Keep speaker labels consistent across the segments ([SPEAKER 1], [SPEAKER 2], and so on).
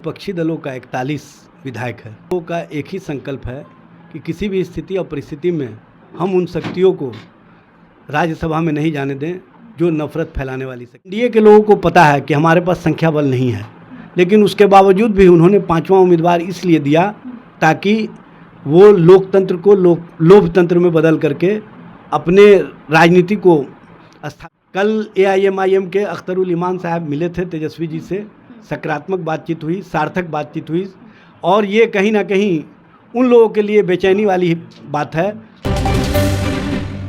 [SPEAKER 1] विपक्षी दलों का 41 विधायक है। लोगों का एक ही संकल्प है कि किसी भी स्थिति और परिस्थिति में हम उन शक्तियों को राज्यसभा में नहीं जाने दें जो नफरत फैलाने वाली शक्ति। एनडीए के लोगों को पता है कि हमारे पास संख्या बल नहीं है, लेकिन उसके बावजूद भी उन्होंने पांचवां उम्मीदवार इसलिए दिया ताकि वो लोकतंत्र को लोकतंत्र में बदल करके अपने राजनीति को कल एआईएमआईएम के अख्तरुल ईमान साहब मिले थे तेजस्वी जी से, सकारात्मक बातचीत हुई, सार्थक बातचीत हुई और ये कहीं ना कहीं उन लोगों के लिए बेचैनी वाली बात है।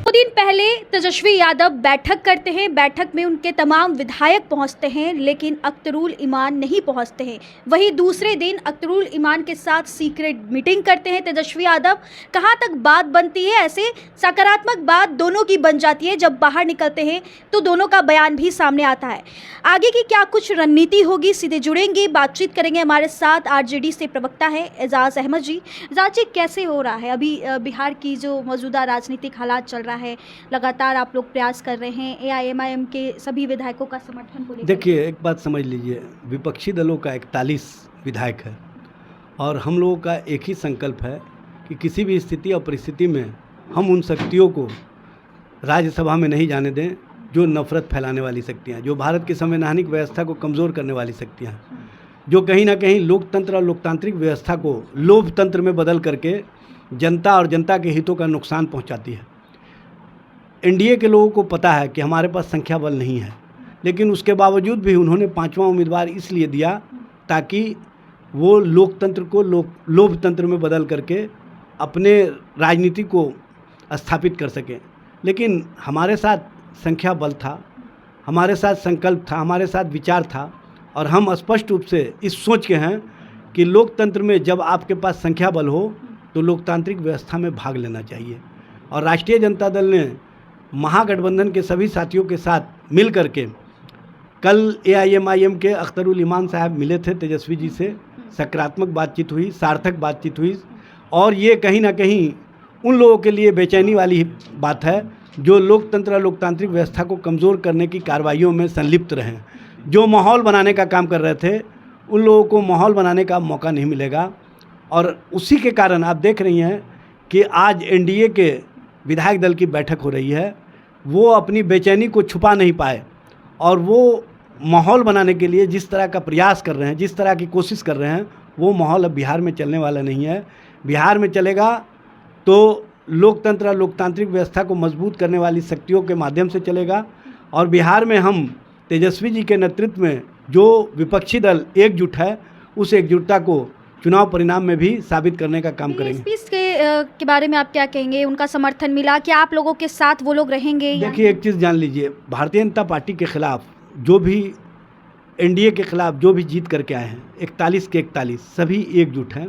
[SPEAKER 2] 2 दिन पहले तेजस्वी यादव बैठक करते हैं, बैठक में उनके तमाम विधायक पहुंचते हैं, लेकिन अख्तरुल ईमान नहीं पहुंचते हैं। वहीं दूसरे दिन अख्तरुल ईमान के साथ सीक्रेट मीटिंग करते हैं तेजस्वी यादव। कहां तक बात बनती है, ऐसे सकारात्मक बात दोनों की बन जाती है। जब बाहर निकलते हैं तो दोनों का बयान भी सामने आता है। आगे की क्या कुछ रणनीति होगी, सीधे जुड़ेंगे, बातचीत करेंगे। हमारे साथ आरजेडी से प्रवक्ता है एजाज अहमद जी। एजाज जी, कैसे हो रहा है अभी बिहार की जो मौजूदा राजनीतिक हालात चल रहा है, लगातार आप लोग प्रयास कर रहे हैं एआईएमआईएम के सभी विधायकों का समर्थन को लेकर?
[SPEAKER 1] देखिए, एक बात समझ लीजिए, विपक्षी दलों का 41 विधायक है और हम लोगों का एक ही संकल्प है कि किसी भी स्थिति और परिस्थिति में हम उन शक्तियों को राज्यसभा में नहीं जाने दें जो नफरत फैलाने वाली शक्तियाँ, जो भारत की संवैधानिक व्यवस्था को कमज़ोर करने वाली शक्तियाँ, जो कहीं ना कहीं लोकतंत्र और लोकतांत्रिक व्यवस्था को लोकतंत्र में बदल करके जनता और जनता के हितों का नुकसान पहुँचाती है। एनडीए के लोगों को पता है कि हमारे पास संख्या बल नहीं है, लेकिन उसके बावजूद भी उन्होंने पांचवां उम्मीदवार इसलिए दिया ताकि वो लोकतंत्र को लोकतंत्र में बदल करके अपने राजनीति को स्थापित कर सकें। लेकिन हमारे साथ संख्या बल था, हमारे साथ संकल्प था, हमारे साथ विचार था और हम स्पष्ट रूप से इस सोच के हैं कि लोकतंत्र में जब आपके पास संख्या बल हो तो लोकतांत्रिक व्यवस्था में भाग लेना चाहिए। और राष्ट्रीय जनता दल ने महागठबंधन के सभी साथियों के साथ मिल करके कल एआईएमआईएम के अख्तरुल ईमान साहब मिले थे तेजस्वी जी से, सकारात्मक बातचीत हुई, सार्थक बातचीत हुई और ये कहीं ना कहीं उन लोगों के लिए बेचैनी वाली बात है जो लोकतंत्र और लोकतांत्रिक व्यवस्था को कमज़ोर करने की कार्रवाइयों में संलिप्त रहे, जो माहौल बनाने का काम कर रहे थे। उन लोगों को माहौल बनाने का मौका नहीं मिलेगा और उसी के कारण आप देख रही हैं कि आज एनडीए के विधायक दल की बैठक हो रही है। वो अपनी बेचैनी को छुपा नहीं पाए और वो माहौल बनाने के लिए जिस तरह का प्रयास कर रहे हैं, जिस तरह की कोशिश कर रहे हैं, वो माहौल अब बिहार में चलने वाला नहीं है। बिहार में चलेगा तो लोकतंत्र और लोकतांत्रिक व्यवस्था को मजबूत करने वाली शक्तियों के माध्यम से चलेगा और बिहार में हम तेजस्वी जी के नेतृत्व में जो विपक्षी दल एकजुट है, उस एकजुटता को चुनाव परिणाम में भी साबित करने का काम करेंगे।
[SPEAKER 2] इस के बारे में आप क्या कहेंगे? उनका समर्थन मिला, क्या आप लोगों के साथ वो लोग रहेंगे?
[SPEAKER 1] देखिए, एक चीज़ जान लीजिए, भारतीय जनता पार्टी के खिलाफ जो भी एनडीए के खिलाफ जो भी जीत करके आए हैं, 41 के 41 सभी एकजुट हैं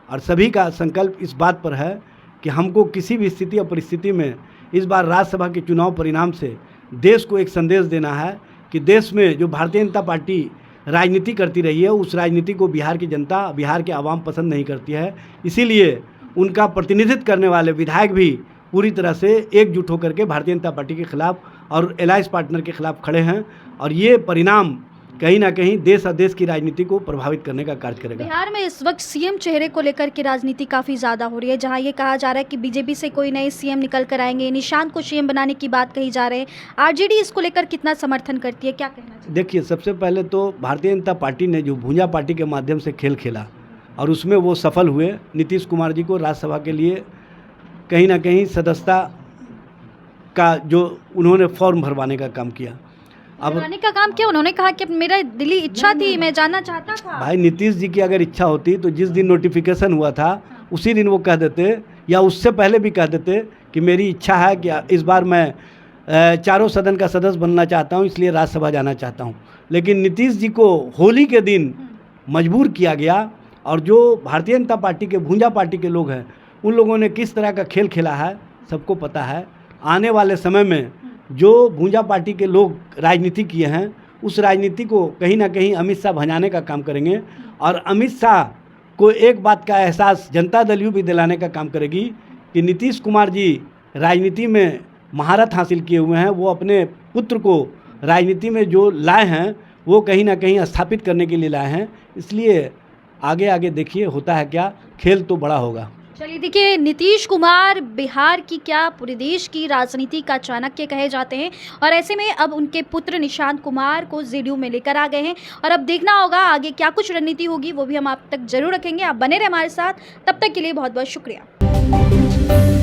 [SPEAKER 1] और सभी का संकल्प इस बात पर है कि हमको किसी भी स्थिति और परिस्थिति में इस बार राज्यसभा के चुनाव परिणाम से देश को एक संदेश देना है कि देश में जो भारतीय जनता पार्टी राजनीति करती रही है, उस राजनीति को बिहार की जनता, बिहार के आवाम पसंद नहीं करती है। इसीलिए उनका प्रतिनिधित्व करने वाले विधायक भी पूरी तरह से एकजुट होकर के भारतीय जनता पार्टी के खिलाफ और एलायंस पार्टनर के खिलाफ खड़े हैं और ये परिणाम कहीं ना कहीं देश और देश की राजनीति को प्रभावित करने का कार्य करेगा।
[SPEAKER 2] बिहार में इस वक्त सीएम चेहरे को लेकर के राजनीति काफ़ी ज़्यादा हो रही है, जहां ये कहा जा रहा है कि बीजेपी से कोई नए सीएम निकल कर आएंगे, निशांत को सीएम बनाने की बात कही जा रही है। आरजेडी इसको लेकर कितना समर्थन करती है, क्या कहना चाहिए?
[SPEAKER 1] देखिए, सबसे पहले तो भारतीय जनता पार्टी ने जो भूंजा पार्टी के माध्यम से खेल खेला और उसमें वो सफल हुए। नीतीश कुमार जी को राज्यसभा के लिए कहीं ना कहीं सदस्यता का जो उन्होंने फॉर्म भरवाने का काम किया। अब
[SPEAKER 2] भरवाने का काम किया, उन्होंने कहा कि मेरा दिली इच्छा थी, मैं जानना चाहता था।
[SPEAKER 1] भाई, नीतीश जी की अगर इच्छा होती तो जिस दिन नोटिफिकेशन हुआ था उसी दिन वो कह देते या उससे पहले भी कह देते कि मेरी इच्छा है कि इस बार मैं चारों सदन का सदस्य बनना चाहता हूं, इसलिए राज्यसभा जाना चाहता हूं। लेकिन नीतीश जी को होली के दिन मजबूर किया गया और जो भारतीय जनता पार्टी के भूंजा पार्टी के लोग हैं, उन लोगों ने किस तरह का खेल खेला है सबको पता है। आने वाले समय में जो भूंजा पार्टी के लोग राजनीति किए हैं, उस राजनीति को कहीं ना कहीं अमित शाह भंजाने का काम करेंगे और अमित शाह को एक बात का एहसास जनता दल यू भी दिलाने का काम करेगी कि नीतीश कुमार जी राजनीति में महारत हासिल किए हुए हैं। वो अपने पुत्र को राजनीति में जो लाए हैं वो कहीं ना कहीं स्थापित करने के लिए लाए हैं। इसलिए आगे आगे देखिए होता है क्या, खेल तो बड़ा होगा।
[SPEAKER 2] चलिए देखिए, नीतीश कुमार बिहार की क्या पूरे देश की राजनीति का चाणक्य कहे जाते हैं और ऐसे में अब उनके पुत्र निशांत कुमार को जेडीयू में लेकर आ गए हैं और अब देखना होगा आगे क्या कुछ रणनीति होगी, वो भी हम आप तक जरूर रखेंगे। आप बने रहे हमारे साथ, तब तक के लिए बहुत बहुत शुक्रिया।